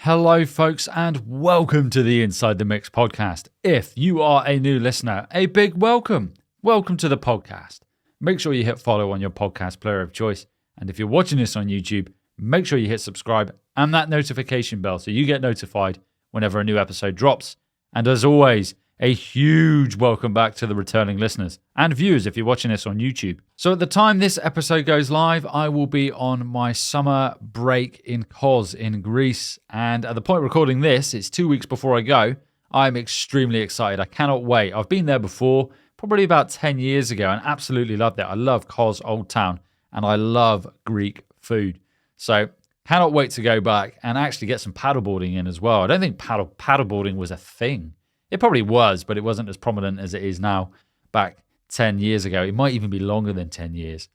Hello, folks, and welcome to the Inside the Mix podcast. If you are a new listener, a big welcome. Welcome to the podcast. Make sure you hit follow on your podcast player of choice. And if you're watching this on YouTube, make sure you hit subscribe and that notification bell so you get notified whenever a new episode drops. And as always, a huge welcome back to the returning listeners and viewers if you're watching this on YouTube. So at the time this episode goes live, I will be on my summer break in Kos in Greece. And at the point of recording this, it's 2 weeks before I go. I'm extremely excited. I cannot wait. I've been there before, probably about 10 years ago, and absolutely loved it. I love Kos Old Town and I love Greek food. So cannot wait to go back and actually get some paddleboarding in as well. I don't think paddleboarding was a thing. It probably was, but it wasn't as prominent as it is now back 10 years ago. It might even be longer than 10 years.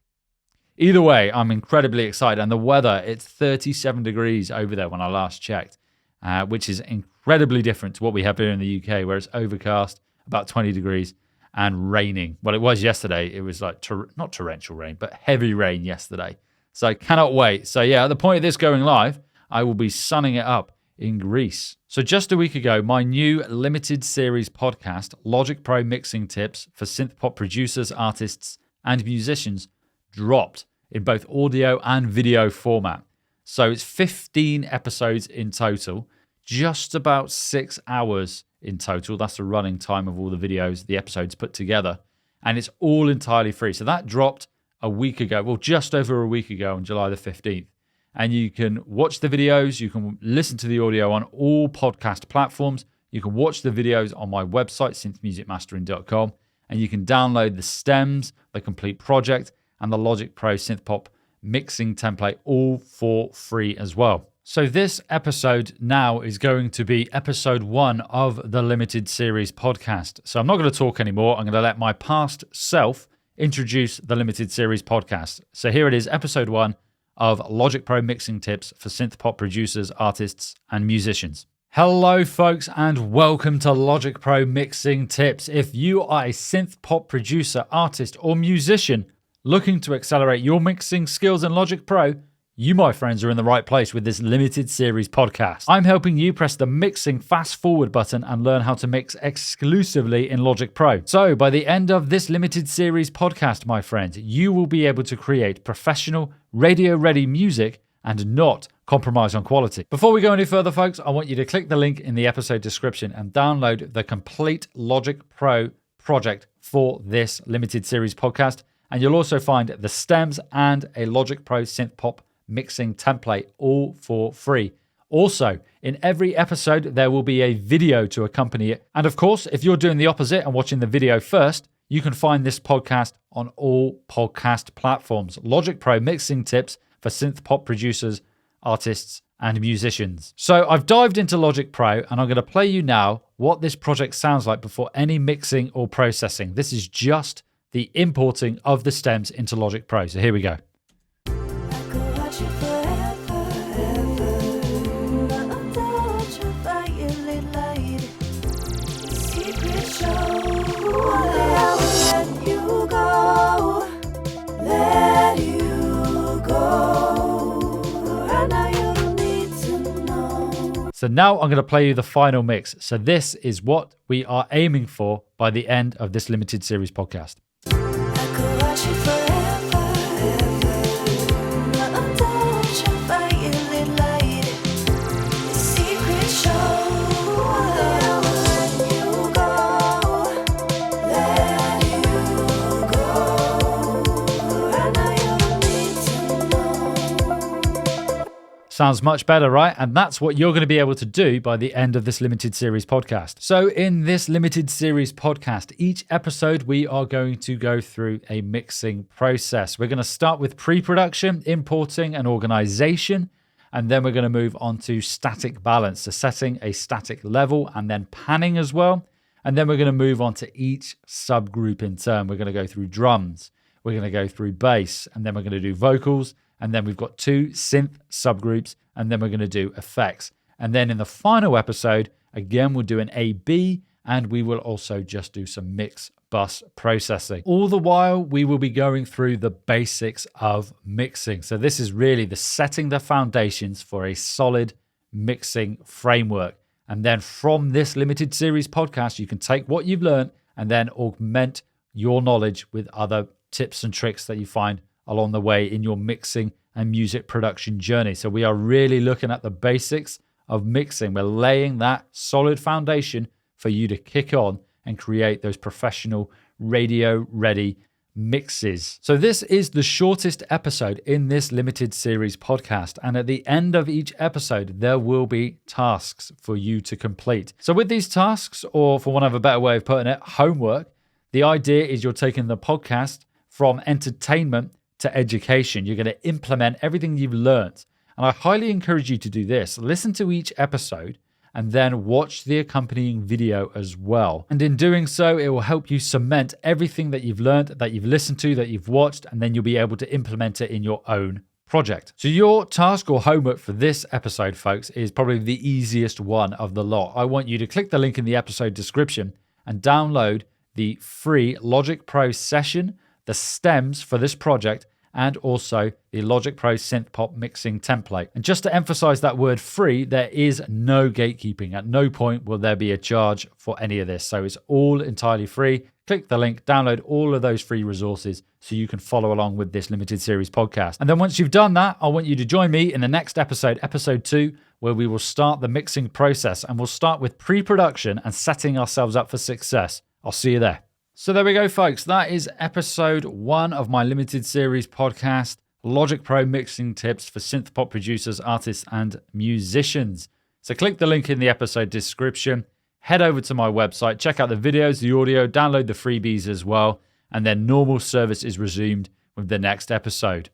Either way, I'm incredibly excited. And the weather, it's 37 degrees over there when I last checked, which is incredibly different to what we have here in the UK, where it's overcast, about 20 degrees, and raining. Well, it was yesterday. It was like, not torrential rain, but heavy rain yesterday. So I cannot wait. So yeah, at the point of this going live, I will be sunning it up in Greece. So just a week ago, my new limited series podcast, Logic Pro Mixing Tips for Synthpop Producers, Artists, and Musicians, dropped in both audio and video format. So it's 15 episodes in total, just about 6 hours in total. That's the running time of all the videos, the episodes put together. And it's all entirely free. So that dropped a week ago, well, just over a week ago on July the 15th. And you can watch the videos, you can listen to the audio on all podcast platforms, you can watch the videos on my website, synthmusicmastering.com, and you can download the stems, the complete project, and the Logic Pro Synthpop mixing template all for free as well. So this episode now is going to be episode 1 of the limited series podcast. So I'm not going to talk anymore, I'm going to let my past self introduce the limited series podcast. So here it is, episode 1. Of Logic Pro Mixing Tips for Synthpop Producers, Artists, and Musicians. Hello, folks, and welcome to Logic Pro Mixing Tips. If you are a synthpop producer, artist, or musician looking to accelerate your mixing skills in Logic Pro, you, my friends, are in the right place with this limited series podcast. I'm helping you press the mixing fast forward button and learn how to mix exclusively in Logic Pro. So by the end of this limited series podcast, my friends, you will be able to create professional, radio-ready music and not compromise on quality. Before we go any further, folks, I want you to click the link in the episode description and download the complete Logic Pro project for this limited series podcast. And you'll also find the stems and a Logic Pro Synthpop mixing template all for free. Also, in every episode, there will be a video to accompany it. And of course, if you're doing the opposite and watching the video first, you can find this podcast on all podcast platforms. Logic Pro Mixing Tips for Synthpop Producers, Artists, and Musicians. So I've dived into Logic Pro and I'm going to play you now what this project sounds like before any mixing or processing. This is just the importing of the stems into Logic Pro. So here we go. So now I'm going to play you the final mix. So this is what we are aiming for by the end of this limited series podcast. Sounds much better, right? And that's what you're going to be able to do by the end of this limited series podcast. So in this limited series podcast, each episode we are going to go through a mixing process. We're going to start with pre-production, importing and organization, and then we're going to move on to static balance, so setting a static level and then panning as well. And then we're going to move on to each subgroup in turn. We're going to go through drums, we're going to go through bass, and then we're going to do vocals. And then we've got 2 synth subgroups, and then we're going to do effects. And then in the final episode, again, we'll do an A-B, and we will also just do some mix bus processing. All the while, we will be going through the basics of mixing. So this is really the setting the foundations for a solid mixing framework. And then from this limited series podcast, you can take what you've learned and then augment your knowledge with other tips and tricks that you find along the way in your mixing and music production journey. So we are really looking at the basics of mixing. We're laying that solid foundation for you to kick on and create those professional radio ready mixes. So this is the shortest episode in this limited series podcast. And at the end of each episode, there will be tasks for you to complete. So with these tasks, or for one of a better way of putting it, homework, the idea is you're taking the podcast from entertainment to education. You're going to implement everything you've learned. And I highly encourage you to do this. Listen to each episode and then watch the accompanying video as well. And in doing so, it will help you cement everything that you've learned, that you've listened to, that you've watched, and then you'll be able to implement it in your own project. So your task or homework for this episode, folks, is probably the easiest one of the lot. I want you to click the link in the episode description and download the free Logic Pro session, the stems for this project, and also the Logic Pro Synthpop mixing template. And just to emphasize that word free, there is no gatekeeping. At no point will there be a charge for any of this. So it's all entirely free. Click the link, download all of those free resources so you can follow along with this limited series podcast. And then once you've done that, I want you to join me in the next episode, episode 2, where we will start the mixing process, and we'll start with pre-production and setting ourselves up for success. I'll see you there. So there we go, folks. That is episode 1 of my limited series podcast, Logic Pro mixing tips for synthpop producers, artists, and musicians. So click the link in the episode description, head over to my website, check out the videos, the audio, download the freebies as well, and then normal service is resumed with the next episode.